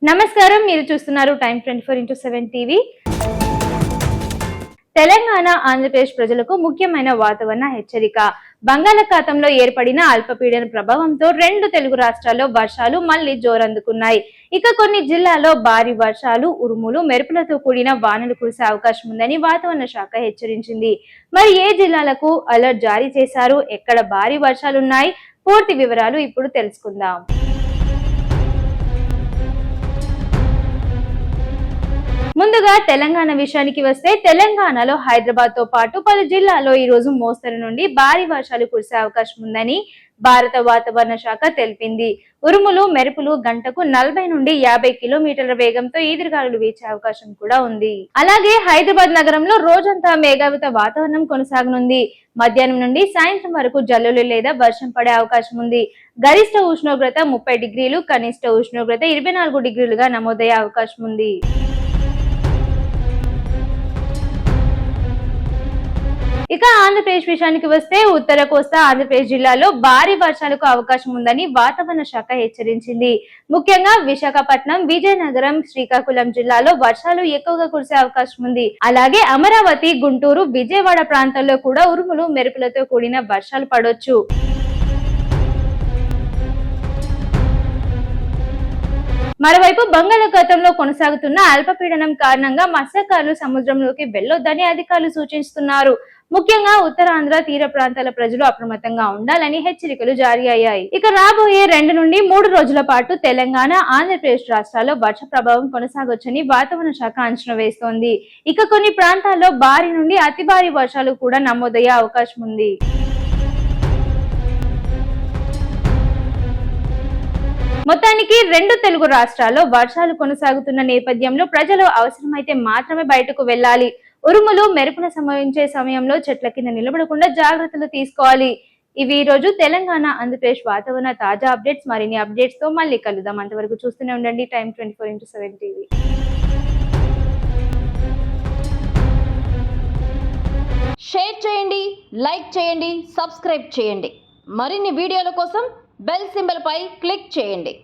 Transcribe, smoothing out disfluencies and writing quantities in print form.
నమస్కారం, మీరు చూస్తున్నారు time 24x7 TV. Telangana, Andhra Pradesh ప్రజలకు ముఖ్యమైన వాతావరణ హెచ్చరిక. బంగాళాఖాతంలో ఏర్పడిన అల్పపీడన ప్రభావంతో రెండు తెలుగు రాష్ట్రాల్లో వర్షాలు మళ్లీ జోరందుకున్నాయి. ఇక కొన్ని జిల్లాల్లో భారీ వర్షాలు, ఉరుములు, మెరుపులతో కూడిన వానలు కురిసే అవకాశం ఉందని వాతావరణ శాఖ హెచ్చరించింది. మరి ఏ జిల్లాలకు అలర్ట్ జారీ చేశారు, ఎక్కడ భారీ వర్షాలున్నాయి, పూర్తి వివరాలు ఇప్పుడు తెలుసుకుందాం. ముందుగా తెలంగాణ విషయానికి వస్తే, తెలంగాణలో హైదరాబాద్ తో పాటు పలు జిల్లాల్లో ఈ రోజు మోస్తరు నుండి భారీ వర్షాలు కురిసే అవకాశం ఉందని భారత వాతావరణ శాఖ తెలిపింది. ఉరుములు, మెరుపులు గంటకు 40 నుండి 50 కిలోమీటర్ల వేగంతో ఈదురుగాలులు వీచే అవకాశం కూడా ఉంది. అలాగే హైదరాబాద్ నగరంలో రోజంతా మేఘావృత వాతావరణం కొనసాగనుంది. మధ్యాహ్నం నుండి సాయంత్రం వరకు జల్లులు లేదా వర్షం పడే అవకాశం ఉంది. గరిష్ట ఉష్ణోగ్రత 30 డిగ్రీలు, కనిష్ట ఉష్ణోగ్రత 24 డిగ్రీలుగా నమోదయ్యే అవకాశం ఉంది. ఇక ఆంధ్రప్రదేశ్ విషయానికి వస్తే, ఉత్తర కోస్తా ఆంధ్రప్రదేశ్ జిల్లాలో భారీ వర్షాలకు అవకాశం ఉందని వాతావరణ శాఖ హెచ్చరించింది. ముఖ్యంగా విశాఖపట్నం, విజయనగరం, శ్రీకాకుళం జిల్లాలో వర్షాలు ఎక్కువగా కురిసే అవకాశం ఉంది. అలాగే అమరావతి, గుంటూరు, విజయవాడ ప్రాంతాల్లో కూడా ఉరుములు, మెరుపులతో కూడిన వర్షాలు పడొచ్చు. మరోవైపు బంగాళాఖాతంలో కొనసాగుతున్న అల్పపీడనం కారణంగా మత్స్యకారులు సముద్రంలోకి వెళ్లొద్దని అధికారులు సూచిస్తున్నారు. ముఖ్యంగా ఉత్తరాంధ్ర తీర ప్రాంతాల ప్రజలు అప్రమత్తంగా ఉండాలని హెచ్చరికలు జారీ అయ్యాయి. ఇక రాబోయే 2 నుండి 3 రోజుల పాటు తెలంగాణ, ఆంధ్రప్రదేశ్ రాష్ట్రాల్లో వర్ష ప్రభావం కొనసాగొచ్చని వాతావరణ శాఖ అంచనా వేస్తోంది. ఇక కొన్ని ప్రాంతాల్లో భారీ నుండి అతి భారీ వర్షాలు కూడా నమోదయ్యే అవకాశం ఉంది. మొత్తానికి రెండు తెలుగు రాష్ట్రాల్లో వర్షాలు కొనసాగుతున్న నేపథ్యంలో ప్రజలు అవసరమైతే మాత్రమే బయటకు వెళ్లాలి. ఉరుములు, మెరుపులు సంభవించే సమయంలో చెట్ల కింద నిలబడకుండా జాగ్రత్తలు తీసుకోవాలి. ఇవి ఈ రోజు తెలంగాణ, ఆంధ్రప్రదేశ్ వాతావరణ తాజా అప్డేట్స్. మరిన్ని అప్డేట్స్ తో మళ్ళీ కలుద్దాం. అంతవరకు చూస్తూనే ఉండండి టైమ్ 24x7 టీవీ. షేర్ చేయండి, లైక్ చేయండి, సబ్స్క్రైబ్ చేయండి. మరిన్ని వీడియోల కోసం బెల్ సింబల్ పై క్లిక్ చేయండి.